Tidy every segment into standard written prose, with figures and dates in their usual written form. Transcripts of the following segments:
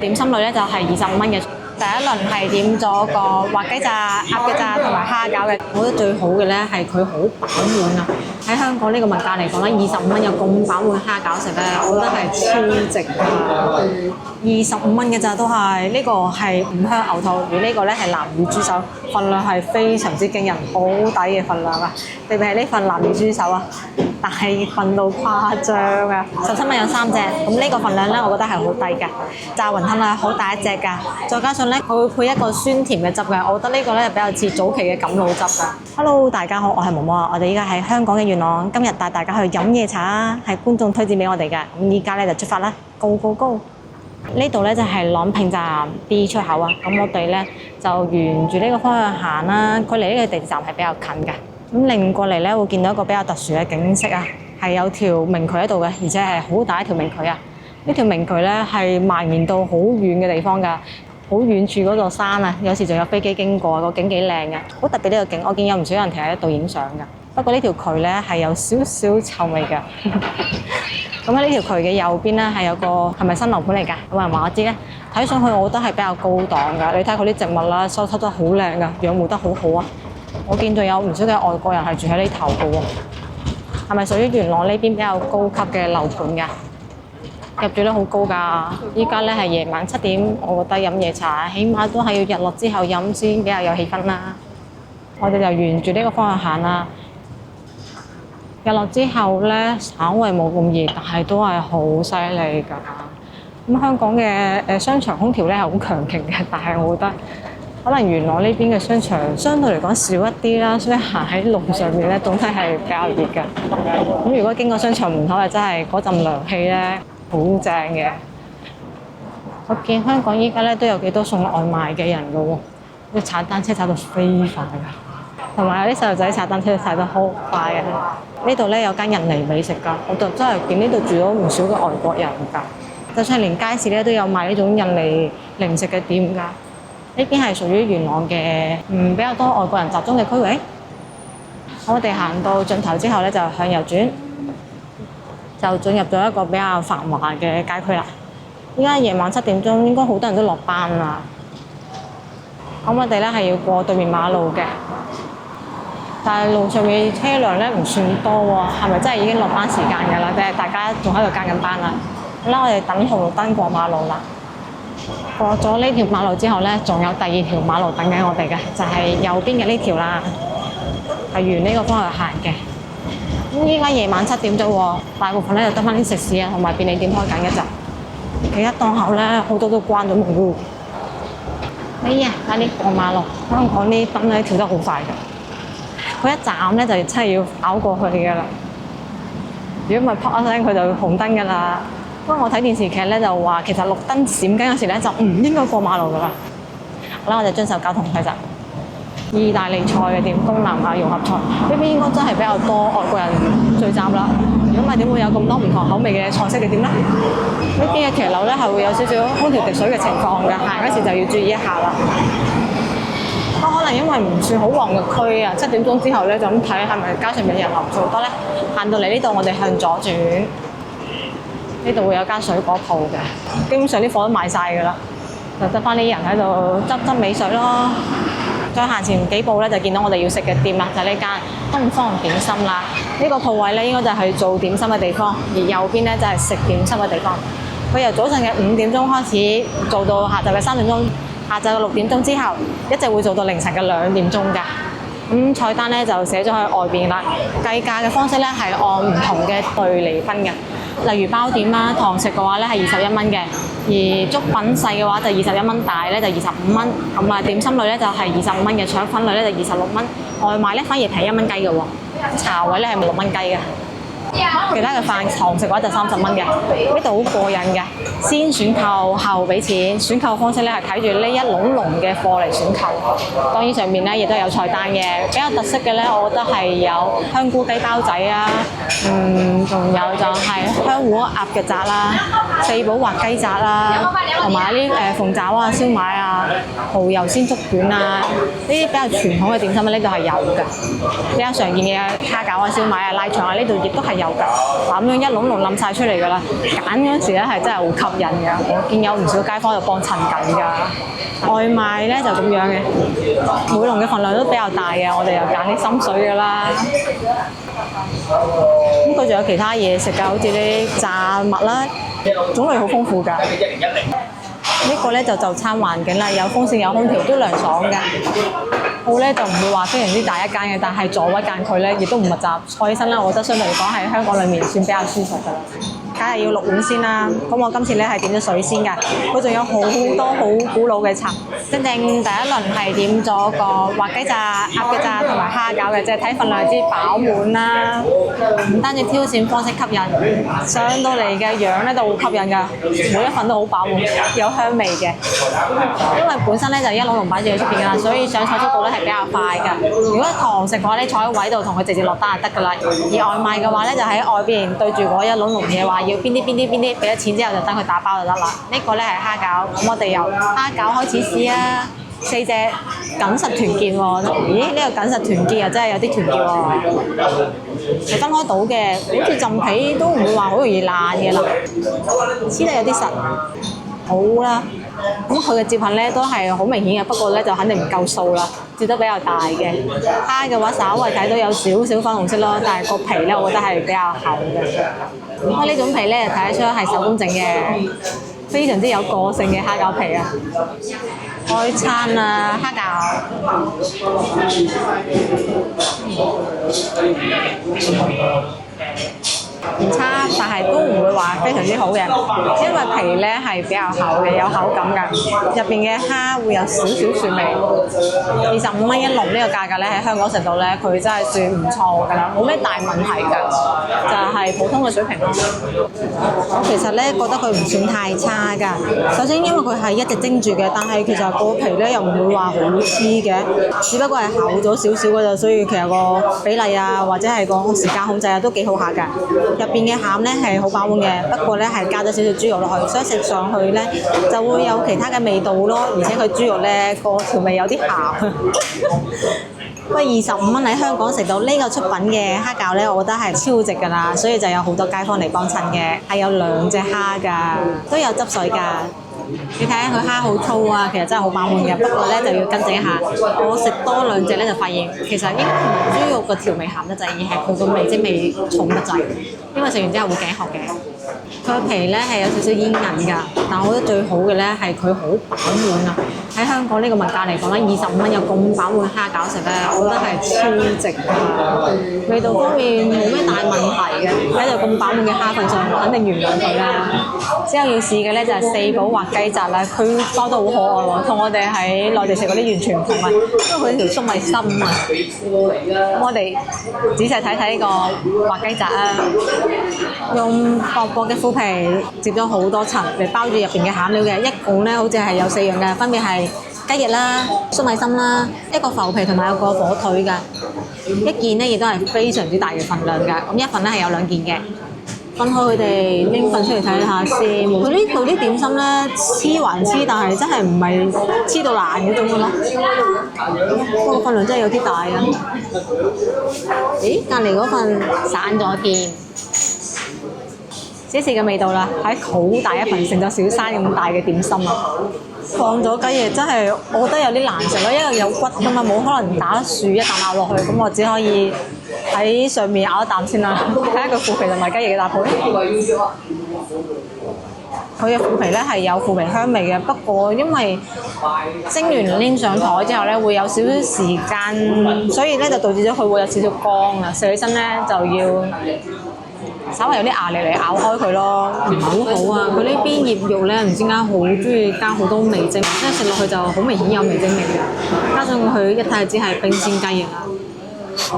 點心類咧就係25蚊嘅。第一輪係點咗個滑雞炸、鴨嘅炸同埋蝦餃嘅。我覺得最好嘅咧係佢好飽滿啊！喺香港呢個物價嚟講咧，25蚊有咁飽滿蝦餃食咧，我覺得係超值㗎。25蚊嘅咋都係，呢個係五香牛肚，而呢個咧係南乳豬手，份量係非常之驚人，好抵嘅份量啊！特別係呢份南乳豬手啊，大份到誇張啊！17蚊有3隻，咁呢個份量咧，我覺得係好抵㗎。炸雲吞啊，好大一隻㗎，再加上咧佢會配一個酸甜嘅汁嘅，我覺得呢個咧比較似早期嘅錦鹵汁㗎。Hello， 大家好，我係毛毛啊，我哋依家喺香港嘅元朗，今日帶大家去飲夜茶啊，係觀眾推薦俾我哋嘅，咁依家咧就出發啦 ，Go Go Go！呢度咧就係朗屏站 B 出口啊，咁我哋咧就沿住呢個方向行啦，距離呢個地鐵站係比較近嘅。咁另過嚟咧會見到一個比較特殊嘅景色啊，係有條明渠喺度嘅，而且係好大一條明渠啊！呢條明渠咧係蔓延到好遠嘅地方㗎，好遠處嗰座山啊，有時仲有飛機經過，個景幾靚嘅，好特別呢個景，我見有唔少人停喺度影相㗎。不過呢條渠咧係有少少臭味㗎。咁喺呢條渠嘅右邊咧係有個係咪新樓盤嚟㗎？有人話我知咧，睇上去我覺得係比較高檔㗎。你睇佢啲植物啦，收得好靚㗎，養護得好好啊！我見到有唔少嘅外國人係住喺呢頭嘅喎，係咪屬於元朗呢邊比較高級嘅樓盤㗎？入住率好高㗎！依家咧係夜晚7點，我覺得飲夜茶起碼都係要日落之後飲先比較有氣氛啦。我哋就沿住呢個方向行啦。日落之後咧，稍微冇咁熱，但係都係好犀利㗎。咁香港嘅商場空調咧係好強勁嘅，但係我覺得可能元朗呢邊嘅商場相對嚟講少一啲啦，所以行喺路上面咧總體係比較熱㗎。咁如果經過商場門口，係真係嗰陣涼氣咧好正嘅。我見香港依家咧都有幾多送外賣嘅人㗎喎，啲踩單車踩到飛快㗎，同埋有啲細路仔踩單車踩得好快嘅。呢度咧有間印尼美食㗎，我就真係見呢度住咗唔少嘅外國人㗎。就算係連街市咧都有賣呢種印尼零食嘅店㗎。呢邊係屬於元朗嘅比較多外國人集中嘅區域。我哋行到盡頭之後咧就向右轉，就進入咗一個比較繁華嘅街區啦。依家夜晚7點鐘，應該好多人都落班啦。咁我哋咧係要過對面馬路嘅。但係路上面車輛咧唔算多喎，係咪真係已經落班時間㗎啦？定係大家仲喺度加緊班啊？好啦，我哋等紅綠燈過馬路啦。過咗呢條馬路之後咧，仲有第2條馬路等緊我哋嘅，就係右邊嘅呢條啦，係沿呢個方向行嘅。咁依家夜晚7點鐘喎，大部分咧就得翻啲食肆啊同埋便利店開緊嘅咋。其他檔口咧好多都關咗門喎。哎呀，快啲過馬路！香港啲燈咧跳得好快㗎。佢一站咧就真係要跑過去㗎啦，如果唔係啪一聲佢就紅燈㗎啦。不過我睇電視劇咧就話，其實綠燈閃緊嗰時咧就唔應該過馬路㗎啦。好啦，我哋遵守交通規則。意大利菜嘅店，東南亞融合菜，呢邊應該真係比較多外國人聚集啦。如果唔係點會有咁多唔同口味嘅菜式嘅店咧？呢邊嘅騎樓咧係會有少少空調滴水嘅情況嘅，行嗰時就要注意一下啦。可能因為唔算好旺嘅區啊，7點鐘之後咧就咁睇係咪街上面人流唔算好多咧？行到嚟呢度，我哋向左轉，呢度會有間水果鋪嘅，基本上啲貨都賣晒㗎啦，就得翻啲人喺度執尾水咯。再行前幾步咧，就見到我哋要食嘅店啦，就係呢間東方點心啦。呢個鋪位咧應該就係做點心嘅地方，而右邊咧就係食點心嘅地方。佢由早晨嘅5點鐘開始做到下晝嘅3點鐘。下晝嘅6點鐘之後，一直會做到凌晨嘅2點鐘㗎。咁菜單咧就寫咗喺外邊啦。計價嘅方式咧係按唔同嘅隊嚟分嘅。例如包點啦，堂食嘅話咧係21蚊嘅，而粥品細嘅話就21蚊，大咧就25蚊。咁啊點心類咧就係25蚊嘅，腸粉類咧就26蚊。外賣咧反而平1蚊雞嘅喎，茶位咧係6蚊雞嘅。其他嘅飯堂食嘅話就30蚊嘅，呢度好過癮嘅，先選購後俾錢，選購方式咧係睇住呢一籠籠嘅貨嚟選購。當然上面咧亦都有菜單嘅，比較特色嘅咧，我覺得係有香菇雞包仔啊，仲有就係香芋鴨嘅扎啦，四寶滑雞扎啦，同埋啲鳳爪啊、燒賣啊、蠔油鮮竹卷啊，呢啲比較傳統嘅點心呢度係有㗎。比較常見嘅蝦餃啊、燒賣啊、拉腸啊，呢度亦都係有㗎。咁樣一籠籠冧晒出嚟㗎啦，揀嗰時咧係真係好吸引嘅。我見有唔少街坊就幫襯緊㗎。外賣咧就咁樣嘅，每籠嘅份量都比較大嘅，我哋又揀啲心水㗎啦。咁佢仲有其他嘢食㗎，好似啲炸物啦，種類好豐富㗎。呢個咧就餐環境啦，有風扇有空調都涼爽嘅。鋪咧就唔會話非常之大一間嘅，但係座位間距咧亦都唔密集，坐起身啦，我覺得相對嚟講喺香港裡面算比較舒服㗎啦。梗係要6碗先啦，咁我今次咧係點咗水先㗎，佢仲有好多好古老嘅茶。正第一輪係點咗個滑雞炸、鴨嘅炸同埋蝦餃嘅，即係睇份量知飽滿啦。唔單止挑選方式吸引，上到嚟嘅樣咧都好吸引㗎，每一份都好飽滿，有香味嘅。因為本身咧就一籠籠擺住喺出邊㗎啦，所以上菜速度咧係比較快㗎。如果堂食嘅話咧，坐喺位度同佢直接落單就得㗎啦。而外賣嘅話咧，就喺外邊對住嗰一籠籠嘢話要邊啲，俾咗錢之後就等佢打包就得啦。呢個咧係蝦餃，咁我哋由蝦餃開始試啊，4隻緊實團結喎。咦？呢個緊實團結啊，真係有啲團結喎，係分開到嘅，好似浸皮都唔會話好容易爛嘅啦，黐得有啲實，好啦。咁佢嘅接痕咧都係好明顯嘅，不過咧就肯定唔夠數啦，接得比較大嘅。蝦嘅話稍微睇到有少少粉紅色咯，但係個皮咧我覺得係比較厚嘅。咁呢種皮咧睇得出係手工整嘅，非常之有個性嘅蝦餃皮啊！開餐啦，蝦餃。唔差，但係都唔會話非常之好嘅，因為皮咧係比較厚嘅，有口感㗎。入邊嘅蝦會有少少蒜味。25蚊一籠呢個價格咧，喺香港食到咧，佢真係算唔錯㗎啦，冇咩大問題㗎，就係普通嘅水平咯。我其實咧覺得佢唔算太差㗎。首先因為佢係一直蒸住嘅，但係其實個皮咧又唔會話好黐嘅，只不過係厚咗少少㗎啫，所以其實個比例啊或者係個時間控制啊都幾好下㗎。入邊嘅餡咧係好飽滿嘅，不過咧係加咗少少豬肉落去，所以食上去咧就會有其他嘅味道咯。而且佢豬肉咧個調味有啲鹹。不過25蚊喺香港食到呢個出品嘅蝦餃咧，我覺得係超值㗎啦，所以就有好多街坊嚟幫襯嘅，係有2隻蝦㗎，都有汁水㗎。你睇下佢蝦好粗啊，其實真係好飽滿嘅，不過咧就要更正一下。我食多2隻咧就發現，其實應該唔係豬肉個調味鹹得滯，而係佢個味精味重得滯，因為食完之後會頸渴嘅。佢個皮咧係有少少煙韌㗎，但我覺得最好嘅咧係佢好飽滿啊！喺香港呢個物價嚟講咧，25蚊有咁飽滿蝦餃食咧，我覺得係超值㗎。味道方面冇咩大問題嘅，喺度咁飽滿嘅蝦份上，我肯定原諒佢啦。之後要試嘅咧就係4寶滑雞扎啦，佢包得好可愛喎，同我哋喺內地食嗰啲完全唔同啊，因為佢條粟米心啊。咁我哋仔細睇睇呢個滑雞扎啊，用薄薄嘅腐皮接咗好多層嚟包住入邊嘅餡料嘅，一共咧好似係有4樣嘅，分別係雞翼啦、粟米心啦、一個浮皮同埋有個火腿㗎。一件咧亦都係非常之大嘅份量㗎，咁一份咧係有2件嘅。分開佢哋拎份出嚟睇下先。佢呢度啲點心咧黐還黐，但係真係唔係黐到爛嗰種嘅咯。不過份量真係有啲大啊！咦，隔離嗰份散咗件。試一試嘅味道啦，喺好大一份，成咗小山咁大嘅點心啊！放咗雞翼真係，我覺得有啲難食咯，因為有骨㗎嘛，冇可能打樹一啖咬落去，咁我只可以喺上面咬一啖先啦。睇下佢腐皮同埋雞翼嘅搭配。佢嘅腐皮咧係有腐皮香味嘅，不過因為蒸完拎上台之後咧會有少少時間，所以咧就導致咗佢會有少少乾啊，食起身咧就要稍微有啲牙力嚟咬開佢咯，唔係好好啊！佢呢邊醃肉咧唔知點解好中意加好多味精，即係食落去就好明顯有味精味嘅。加上佢一睇就知係冰鮮雞翼啦，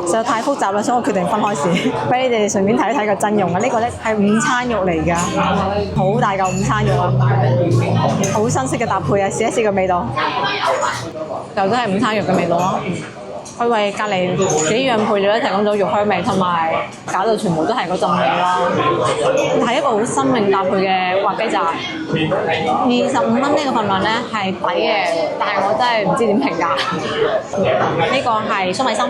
實在太複雜啦，所以我決定分開試，俾你哋順便睇睇個陣容啊！呢個咧係午餐肉嚟㗎，好大嚿午餐肉啊，好新式嘅搭配啊！試一試個味道，又都係午餐肉嘅味道咯。佢為隔離幾樣配料咧提供咗肉香味，同埋搞到全部都係嗰陣味咯。係一個好生命搭配嘅滑雞炸，25蚊呢個份量咧係抵嘅，但係我真係唔知點評價。呢個係粟米心，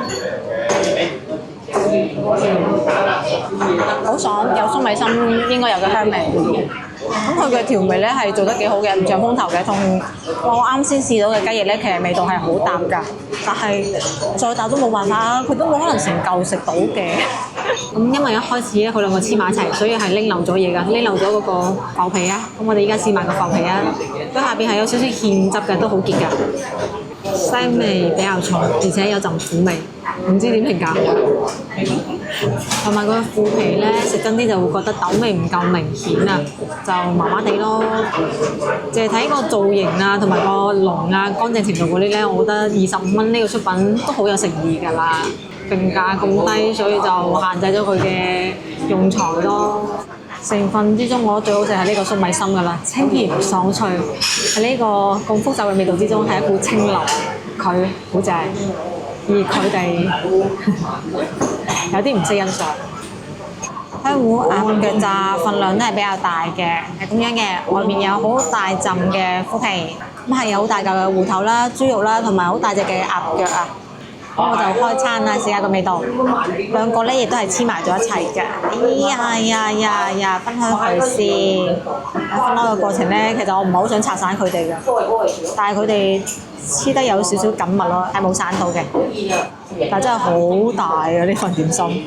好爽，有粟米心應該有嘅香味。咁佢嘅調味咧係做得幾好嘅，唔上風頭嘅，同我啱先試到嘅雞翼咧，其實味道係好搭㗎。但係再搭都冇辦法，佢都冇可能成嚿食到嘅。咁因為一開始咧佢兩個黐埋一齊，所以係拎漏咗嘢㗎，拎漏咗嗰個浮皮啊。咁我哋依家試埋個浮皮啊，佢下邊係有少少芡汁嘅，都好結㗎。腥味比較重，而且有陣苦味，唔知點評價好。同埋個腐皮咧，食真啲就會覺得豆味唔夠明顯啊，就麻麻地咯。淨係睇個造型啊，同埋個籠啊，乾淨程度嗰啲咧，我覺得25蚊呢個出品都好有誠意㗎啦。定價咁低，所以就限制咗佢嘅用材咯。成分之中，我覺得最好食係呢個粟米芯㗎啦，清甜爽脆，喺呢個咁複雜嘅味道之中係一股清流，佢好正，而佢哋有啲唔識欣賞。香芋鴨腳炸份量都係比較大嘅，係咁樣嘅，外面有好大陣嘅麩皮，咁係有好大嚿嘅芋頭啦、豬肉啦，同埋好大隻嘅鴨腳啊。咁我就開餐啦，試下個味道。兩個咧亦都係黐埋咗一齊嘅。分開佢先。分開嘅過程咧，其實我唔係好想拆散佢哋嘅，但係佢哋黐得有少少緊密咯，係冇散到嘅。但係真係好大啊！呢份點心。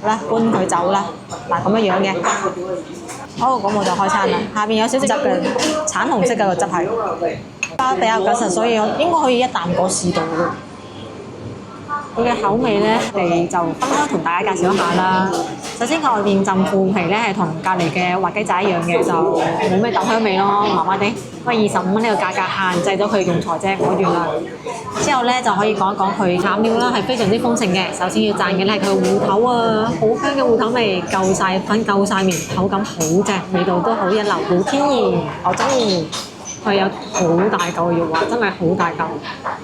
好啦，搬佢走啦。嗱咁樣嘅。好，咁我就開餐啦。下邊有少少汁嘅，橙紅色嘅個汁係。包比較緊實，所以我應該可以一啖過試到嘅。佢嘅口味咧，我哋就分開同大家介紹一下啦。首先，佢外邊浸腐皮咧係同隔離嘅滑雞仔一樣嘅，就冇咩豆香味咯，麻麻地。因為25蚊呢個價格限制咗佢用材啫，講完啦。之後咧就可以講一講佢餡料啦，係非常之豐盛嘅。首先要讚嘅咧係佢芋頭啊，好香嘅芋頭味，夠晒粉夠晒麵，口感好正，味道都好一流，好天然，我中意。佢有好大嚿嘅肉滑，真係好大嚿。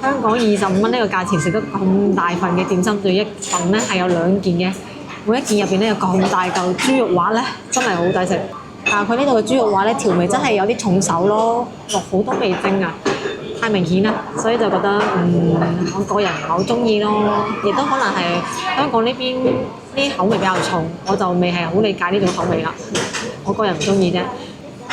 香港25蚊呢個價錢食得咁大份嘅點心，仲一份咧係有2件嘅，每一件入邊咧有咁大嚿豬肉滑咧，真係好抵食。但係佢呢度嘅豬肉滑咧調味真係有啲重手咯，落好多味精啊，太明顯啦，所以就覺得我個人唔係好中意咯。亦都可能係香港呢邊啲口味比較重，我就未係好理解呢種口味啦。我個人唔中意啫。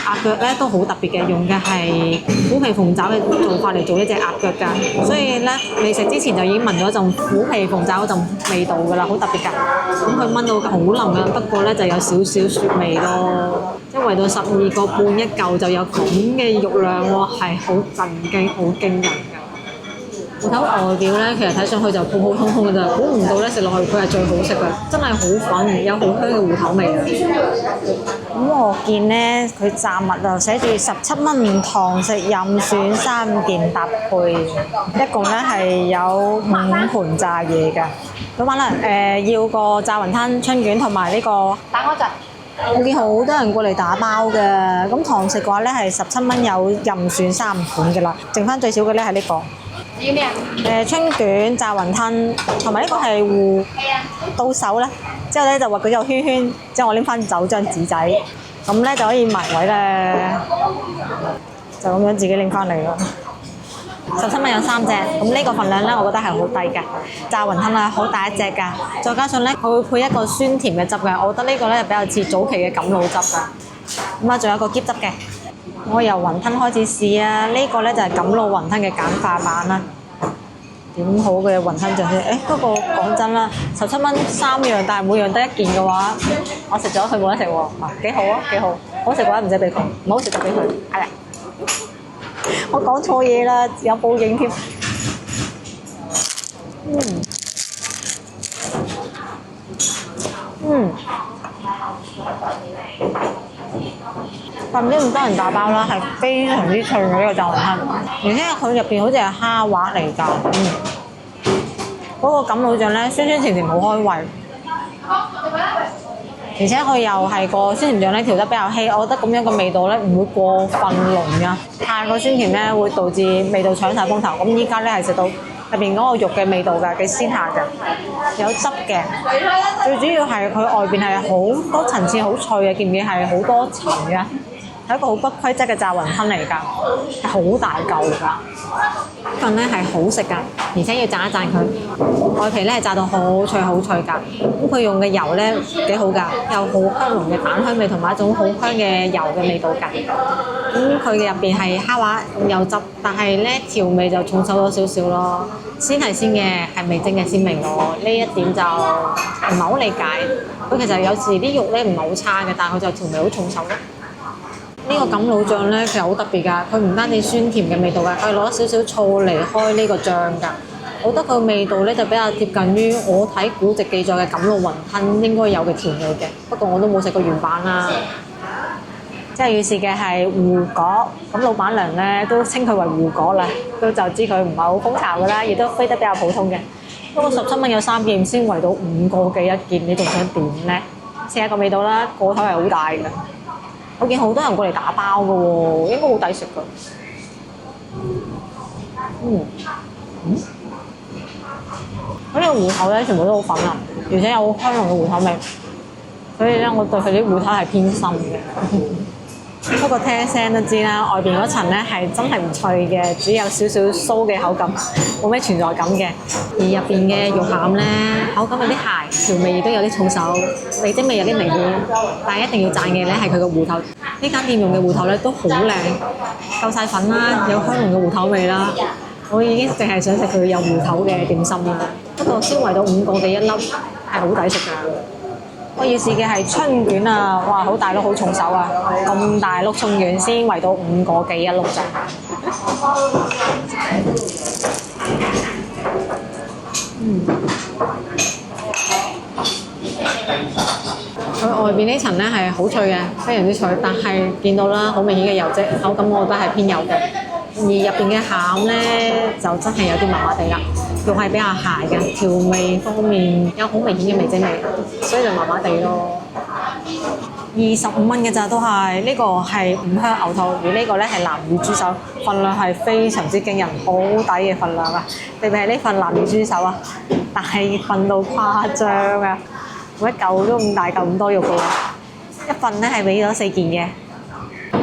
鴨腳咧都好特別嘅，用嘅係虎皮鳳爪嘅做法嚟做一隻鴨腳㗎，所以咧未食之前就已經聞咗陣虎皮鳳爪嗰陣味道㗎啦，好特別㗎。咁佢炆到好腍㗎，不過咧就有少少雪味咯。即係圍到12個半一嚿就有咁嘅肉量喎，係好震驚、好驚人㗎。芋頭外表咧，其實睇上去就普普通通㗎咋，估唔到咧食落去佢係最好食㗎，真係好粉，有好香嘅芋頭味啊！咁我見咧佢炸物就寫住17蚊堂食任選3件搭配，一共咧係有5盤炸嘢㗎。老闆啦，要個炸雲吞、春卷同埋呢個蛋嗰陣。我見好多人過嚟打包嘅，咁堂食嘅話咧係17蚊有任選3款嘅啦，剩翻最少嘅咧係呢個。要咩啊？春卷、炸雲吞，同埋呢個係芋到手咧。之後咧就畫佢有圈圈，之後我拎翻走張紙仔，咁咧就可以埋位咧，就咁樣自己拎翻嚟咯。17蚊有3隻，咁呢個份量咧，我覺得係好抵嘅。炸雲吞啊，好大一隻㗎，再加上咧佢會配一個酸甜嘅汁嘅，我覺得呢個咧比較似早期嘅錦鹵汁㗎。咁啊，仲有個喼汁嘅。我由雲吞開始試啊，呢個咧就係錦鹵雲吞嘅簡化版啦。點好嘅雲吞醬先？不過講真啦，17蚊3樣，但係每樣得1件嘅話，我食咗佢冇得食喎。幾好啊，幾好！好食嘅話唔使俾佢，唔好食就俾佢。係啦，我講錯嘢啦，有報應添。唔知咁多人打包啦，係非常之脆嘅呢個炸雲吞，而且佢入邊好似係蝦滑嚟㗎。嗰個錦鹵醬咧，酸酸甜甜好開胃，而且佢又係個酸甜醬咧調得比較稀，我覺得咁樣嘅味道咧唔會過分濃㗎，太過酸甜咧會導致味道搶晒風頭。咁依家咧係食到入邊嗰個肉嘅味道㗎，幾鮮下嘅，有汁嘅。最主要係佢外邊係好多層次好脆嘅，見唔見係好多層嘅？係一個好不規則嘅炸雲吞嚟㗎，係好大嚿㗎。呢份咧係好食㗎，而且要讚一讚佢，外皮咧係炸到好脆好脆㗎。咁佢用嘅油咧幾好㗎，有好香濃嘅蛋香味同埋一種好香嘅油嘅味道㗎。咁佢嘅入邊係蝦滑咁有汁，但係咧調味就重手咗少少咯。鮮係鮮嘅，係味精嘅鮮味咯。呢一點就唔係好理解。佢其實有時啲肉咧唔係好差嘅，但係佢就調味好重手咯。呢個錦鹵醬咧其實好特別㗎，佢唔單止酸甜嘅味道㗎，佢係攞少少醋嚟開呢個醬㗎。我覺得佢味道咧就比較貼近於我睇古籍記載嘅錦鹵雲吞應該有嘅調味嘅，不過我都冇食過原版啦。即係要試嘅係芋果，咁老闆娘咧都稱佢為芋果啦，都就知佢唔係好風潮㗎啦，亦都飛得比較普通嘅。不過17蚊有3件先圍到5個幾一件，你仲想點咧？試下個味道啦，個頭係好大嘅。我見好多人過嚟打包㗎喎，應該好抵食㗎。呢個芋頭咧全部都好粉啊，而且有好香濃嘅芋頭味，所以咧我對佢啲芋頭係偏心嘅。不過聽聲都知啦，外邊嗰層咧係真係唔脆嘅，只有少少酥嘅口感，冇咩存在感嘅。而入邊嘅肉餡咧，口感有啲鞋，調味亦都有啲重手，味精味有啲明顯。但係一定要讚嘅咧係佢個芋頭，呢間店用嘅芋頭咧都好靚，夠晒粉啦，有香濃嘅芋頭味啦。我已經淨係想食佢有芋頭嘅點心啦。不過先圍到5個幾一粒，係好抵食㗎。我要試嘅係春卷啊！哇，好大碌，好重手啊！咁大碌春卷先圍到5個幾一碌咋。佢外邊呢層咧係好脆嘅，非常之脆，但係見到啦，好明顯嘅油漬，口感我覺得係偏油嘅。而入邊嘅餡咧就真係有啲麻麻地啦，肉係比較鞋嘅，調味方面有好明顯嘅味精味，所以就麻麻地咯。25蚊嘅咋都係，呢個係五香牛肚，而呢個咧係南乳豬手，份量係非常之驚人，好抵嘅份量啊！特別係呢份南乳豬手啊，大份到誇張啊！每一嚿都咁大嚿咁多肉嘅喎，一份咧係俾咗4件嘅。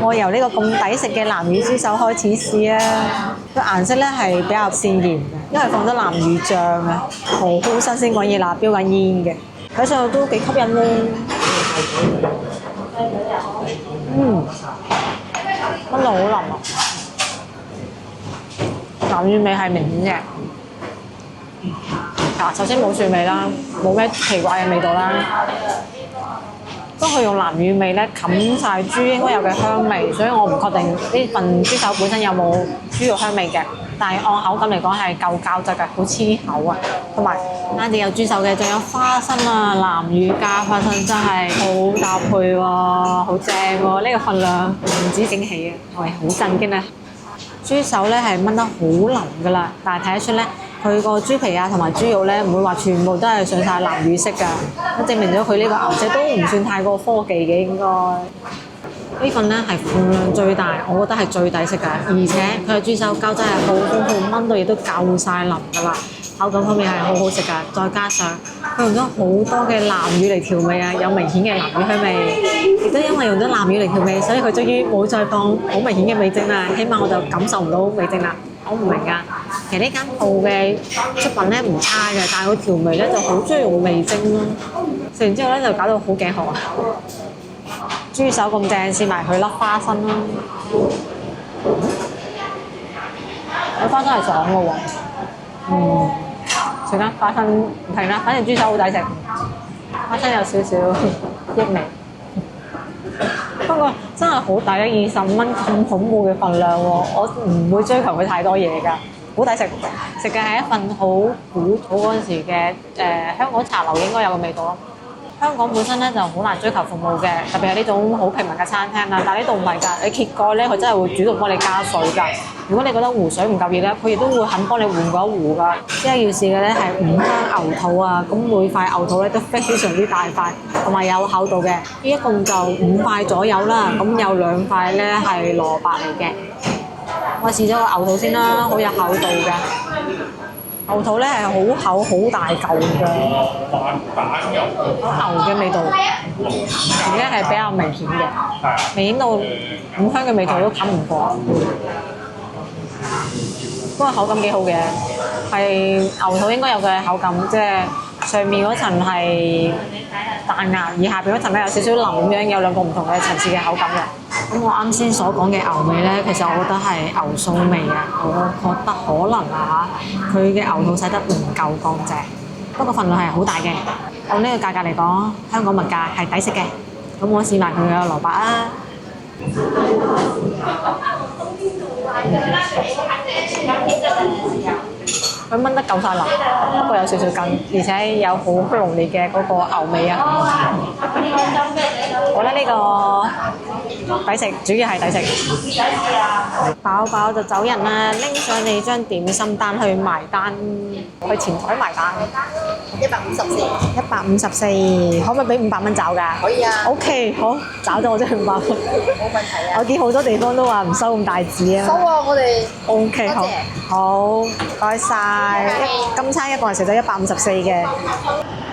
我由呢個咁抵食嘅南乳豬手開始試啊！佢顏色咧係比較鮮豔嘅，因為放咗南乳醬啊，好新鮮滾熱辣，飆緊煙嘅，睇上去都幾吸引喎。溫度好腍啊！南乳味係明顯嘅。嗱，首先冇蒜味啦，冇咩奇怪嘅味道啦。當佢用南乳味咧冚晒豬應該有嘅香味，所以我唔確定呢份豬手本身有冇豬肉香味嘅。但係按口感嚟講係夠膠質嘅，好黐口啊！同埋唔單止有豬手嘅，仲有花生啊！南乳加花生真係好搭配喎，好正喎！呢個份量唔止驚喜啊，係好震驚啊！豬手咧係燜得好腍㗎啦，但係睇得出咧，佢個豬皮啊同埋豬肉咧唔會話全部都係上晒南乳色㗎，咁證明咗佢呢個顏色都唔算太過科技嘅應該。呢份咧係份量最大，我覺得係最抵食㗎，而且佢嘅豬手膠質係好豐富，燜到亦都夠晒腍㗎啦，口感方面係好好食㗎，再加上佢用咗好多嘅南乳嚟調味啊，有明顯嘅南乳香味，亦都因為用咗南乳嚟調味，所以佢終於冇再放好明顯嘅味精啦，起碼我就感受唔到味精啦。我唔明㗎，其實呢間鋪嘅出品咧唔差嘅，但係佢調味咧就好中意用味精咯，食完之後咧就搞到好頸渴啊！豬手咁正，試埋佢粒花生啦，佢花生係爽嘅喎，算啦，花生唔停啦，反正豬手好抵食，花生有少少益味。不過真係好抵啊！25蚊咁恐怖嘅份量喎，我唔會追求佢太多嘢㗎，好抵食。食嘅係一份好古早嗰陣時嘅香港茶樓應該有嘅味道咯。香港本身咧就好難追求服務嘅，特別係呢種好平民嘅餐廳啦。但係呢度唔係㗎，你揭蓋咧，佢真係會主動幫你加水㗎。如果你覺得湖水唔夠熱咧，佢亦都會肯幫你換過一壺㗎。即係要試嘅咧係五香牛肚啊，咁每塊牛肚咧都非常之大塊，同埋有厚度嘅。呢一共就5塊左右啦，咁有2塊咧係蘿蔔嚟嘅。我試咗個牛肚先啦，好有厚度㗎。牛肚咧係好厚好大嚿嘅，牛嘅味道而家係比較明顯嘅，明顯到五香嘅味道都冚唔過。不過口感幾好嘅，係牛肚應該有嘅口感，即係上面嗰層係彈牙，而下邊嗰層咧有少少腍咁樣，有兩個唔同嘅層次嘅口感嘅。咁我啱先所講嘅牛味咧，其實我覺得係牛素味啊，我覺得可能啊佢嘅牛肚洗得唔夠乾淨，不過份量係好大嘅。按呢個價格嚟講，香港物價係抵食嘅。咁我試埋佢嘅蘿蔔啊！佢炆得夠晒腍，不過有少少筋，而且有好濃烈嘅嗰個牛味啊！我覺得呢個抵食，主要係抵食。飽飽就走人啦，拎上你張點心單去埋單，去前台埋單。154，可唔可以俾500蚊找㗎？可以啊。OK， 好，找咗我張500蚊。冇問題啊。我見好多地方都話唔收咁大紙啊。收啊，我哋。OK， 好，好，唔該晒。今餐一個人食咗154嘅。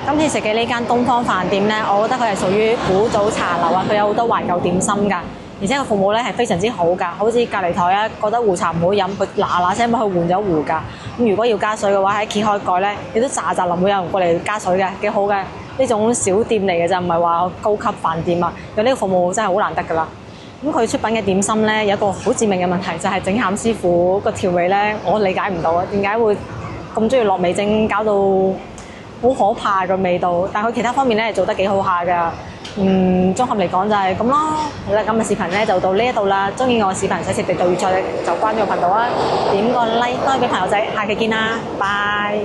今次食嘅呢間東方飯店咧，我覺得佢係屬於古早茶樓啊，佢有好多懷舊點心㗎，而且個服務咧係非常之好㗎。好似隔離台啊，覺得壺茶唔好飲，佢嗱聲幫佢換咗壺㗎。咁如果要加水嘅話，喺揭開蓋咧，亦都喳臨會有人過嚟加水嘅，幾好嘅。呢種小店嚟嘅就唔係話高級飯店啊，有呢個服務真係好難得㗎啦。咁佢出品嘅點心咧有一個好致命嘅問題，就係整餡師傅個調味咧，我理解唔到啊，點解會咁中意落味精，搞到好可怕嘅味道，但係佢其他方面咧做得幾好下㗎。綜合嚟講就係咁咯。好啦，今日視頻咧就到呢一度啦。中意我視頻想食地道粵菜就關咗個頻道啊，點個 like，多啲俾朋友仔，下期見啦，拜。